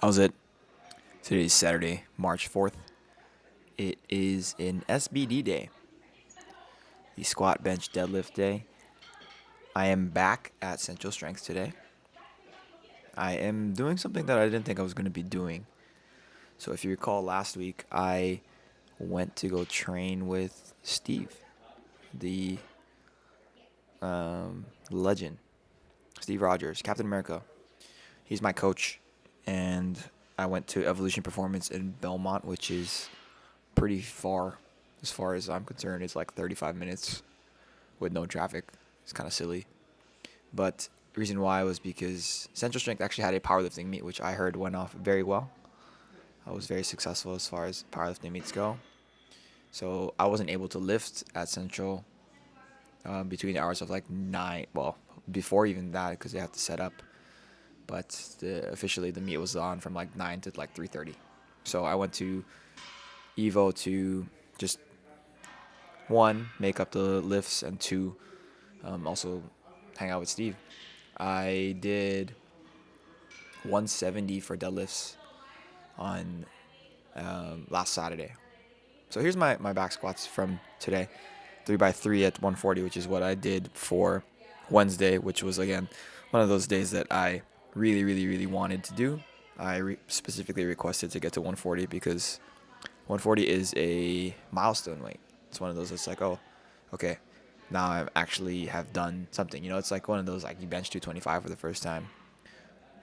How's it? Today's Saturday, March 4th. It is an SBD day, the squat bench deadlift day. I am back at Central Strength today. I am doing something that I didn't think I was going to be doing. So, if you recall last week, I went to go train with Steve, the legend, Steve Rogers, Captain America. He's my coach, and I went to Evolution Performance in Belmont, which is pretty far as I'm concerned. It's like 35 minutes with no traffic. It's kind of silly. But the reason why was because Central Strength actually had a powerlifting meet, which I heard went off very well. I was very successful as far as powerlifting meets go. So I wasn't able to lift at Central between the hours of like 9, well, before even that because they have to set up. But officially the meet was on from like 9 to like 3:30. So I went to Evo to just one, make up the lifts, and two, also hang out with Steve. I did 170 for deadlifts on last Saturday. So here's my back squats from today. 3x3 at 140, which is what I did for Wednesday, which was, again, one of those days that I really, really, really wanted to do. I specifically requested to get to 140 because 140 is a milestone weight. It's one of those that's like, oh, okay, now I actually have done something. It's like one of those, like you bench 225 for the first time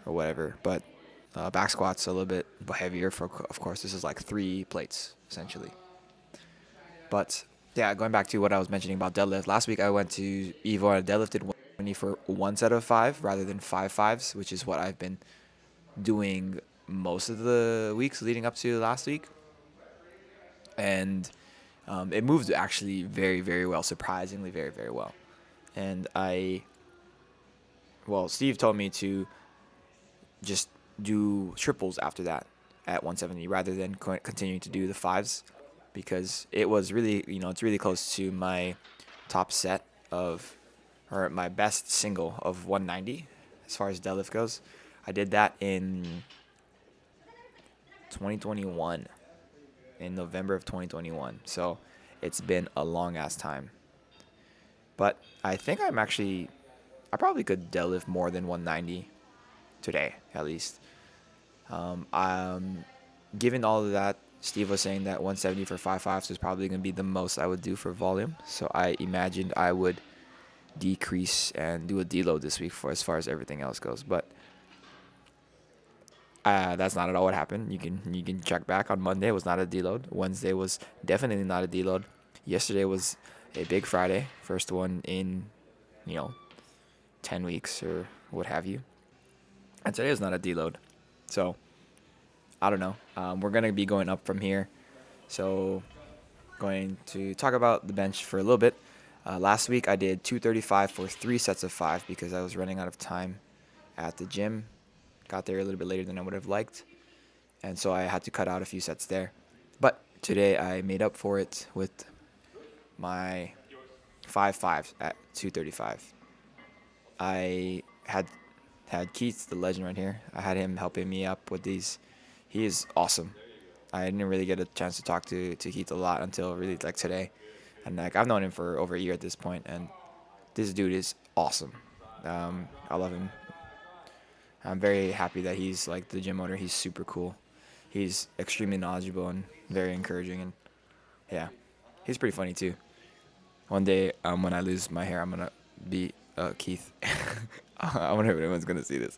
or whatever. But back squats a little bit heavier. Of course, this is like 3 plates essentially. But yeah, going back to what I was mentioning about deadlift. Last week I went to Evo and deadlifted 120 for one set of 5 rather than 5 fives, which is what I've been doing most of the weeks leading up to last week. And it moved actually very, very well, surprisingly very, very well. And Steve told me to just do triples after that at 170 rather than continuing to do the fives because it was really, it's really close to my top set or my best single of 190 as far as deadlift goes. I did that in 2021, in November of 2021. So it's been a long ass time. But I think I probably could deadlift more than 190 today, at least. Given all of that, Steve was saying that 170 for 5 fives was probably going to be the most I would do for volume. So I imagined I would decrease and do a deload this week for as far as everything else goes. But that's not at all what happened. You can check back on Monday. It was not a deload. Wednesday was definitely not a deload. Yesterday was a big Friday, first one in 10 weeks or what have you. And today is not a deload. So I don't know. We're going to be going up from here. So going to talk about the bench for a little bit. Last week I did 235 for 3 sets of 5 because I was running out of time at the gym. Got there a little bit later than I would have liked. And so I had to cut out a few sets there. But today I made up for it with my 5 fives at 235. I had Keith, the legend right here. I had him helping me up with these. He is awesome. I didn't really get a chance to talk to Keith a lot until really like today. And like I've known him for over a year at this point, and this dude is awesome. I love him. I'm very happy that he's like the gym owner. He's super cool. He's extremely knowledgeable and very encouraging, and yeah, he's pretty funny too. One day, when I lose my hair, I'm gonna be Keith. I wonder if anyone's gonna see this.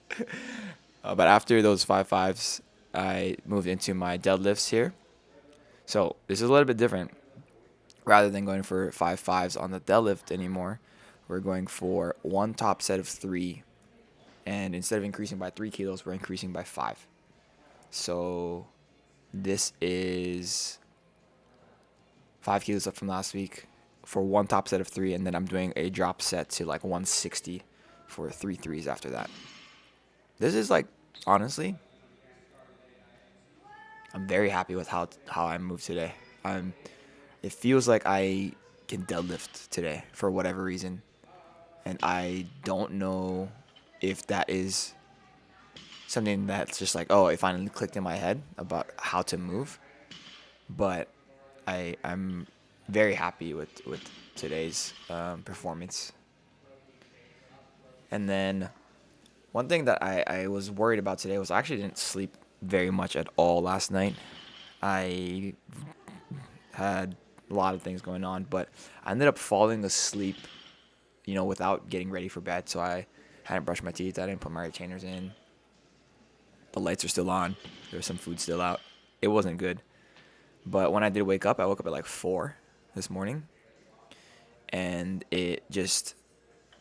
But after those 5 fives, I moved into my deadlifts here. So this is a little bit different. Rather than going for 5 fives on the deadlift anymore, we're going for one top set of 3. And instead of increasing by 3 kilos, we're increasing by 5. So this is 5 kilos up from last week for one top set of 3. And then I'm doing a drop set to like 160 for 3 threes after that. This is like, honestly, I'm very happy with how I moved today. It feels like I can deadlift today for whatever reason. And I don't know if that is something that's just like, oh, it finally clicked in my head about how to move. But I'm very happy with today's performance. And then one thing that I was worried about today was I actually didn't sleep very much at all last night. I had a lot of things going on, but I ended up falling asleep, without getting ready for bed. So I hadn't brushed my teeth. I didn't put my retainers in. The lights are still on. There was some food still out. It wasn't good. But when I did wake up, I woke up at like 4 this morning. And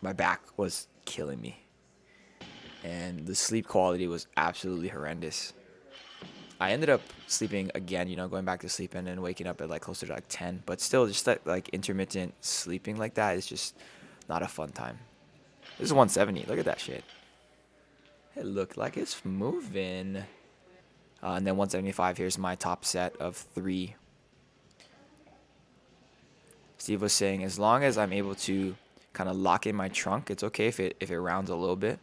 my back was killing me. And the sleep quality was absolutely horrendous. I ended up sleeping again, going back to sleep and then waking up at like closer to like 10. But still, just that like intermittent sleeping like that is just not a fun time. This is 170. Look at that shit. It looked like it's moving. And then 175, here's my top set of 3. Steve was saying as long as I'm able to kind of lock in my trunk, it's okay if it rounds a little bit,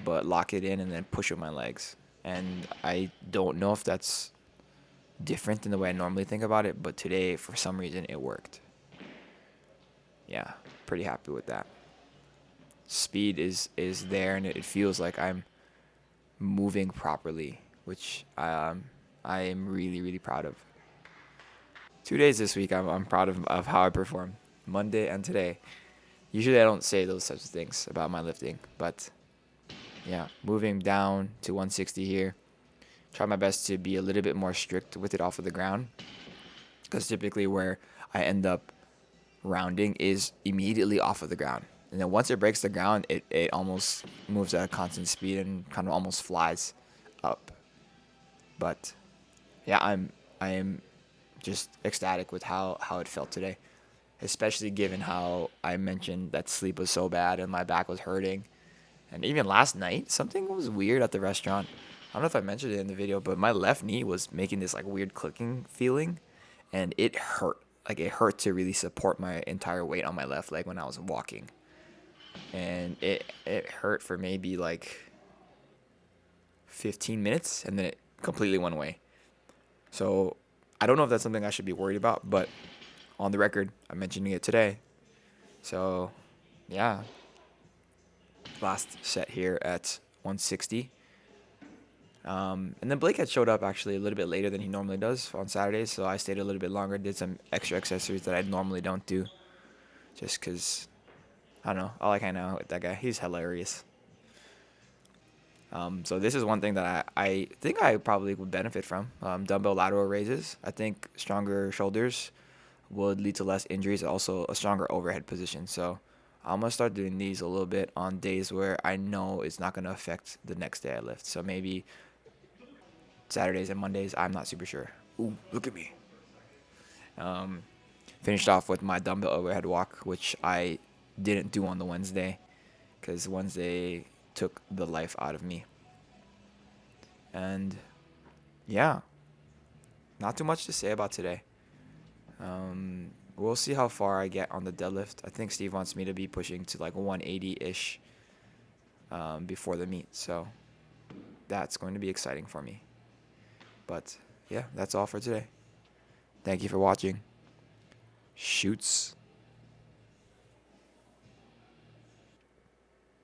but lock it in and then push with my legs. And I don't know if that's different than the way I normally think about it, but today for some reason it worked. Yeah, pretty happy with that. Speed is there, and it feels like I'm moving properly, which I am really, really proud of. 2 days this week, I'm proud of how I performed. Monday and today. Usually I don't say those types of things about my lifting, but yeah, moving down to 160 here. Try my best to be a little bit more strict with it off of the ground, because typically where I end up rounding is immediately off of the ground. And then once it breaks the ground, it almost moves at a constant speed and kind of almost flies up. But yeah, I am just ecstatic with how it felt today, especially given how I mentioned that sleep was so bad and my back was hurting. And even last night, something was weird at the restaurant. I don't know if I mentioned it in the video, but my left knee was making this like weird clicking feeling, and it hurt. Like it hurt to really support my entire weight on my left leg when I was walking. And it hurt for maybe like 15 minutes, and then it completely went away. So I don't know if that's something I should be worried about, but on the record, I'm mentioning it today. So yeah, last set here at 160. And then Blake had showed up actually a little bit later than he normally does on Saturdays, so I stayed a little bit longer, did some extra accessories that I normally don't do, just because, I don't know, I like hanging out with that guy. He's hilarious. So this is one thing that I think I probably would benefit from. Dumbbell lateral raises. I think stronger shoulders would lead to less injuries, also a stronger overhead position. So I'm going to start doing these a little bit on days where I know it's not going to affect the next day I lift. So maybe Saturdays and Mondays, I'm not super sure. Ooh, look at me. Finished off with my dumbbell overhead walk, which I didn't do on the Wednesday because Wednesday took the life out of me. And yeah, not too much to say about today. We'll see how far I get on the deadlift. I think Steve wants me to be pushing to like 180-ish before the meet. So that's going to be exciting for me. But yeah, that's all for today. Thank you for watching. Shoots.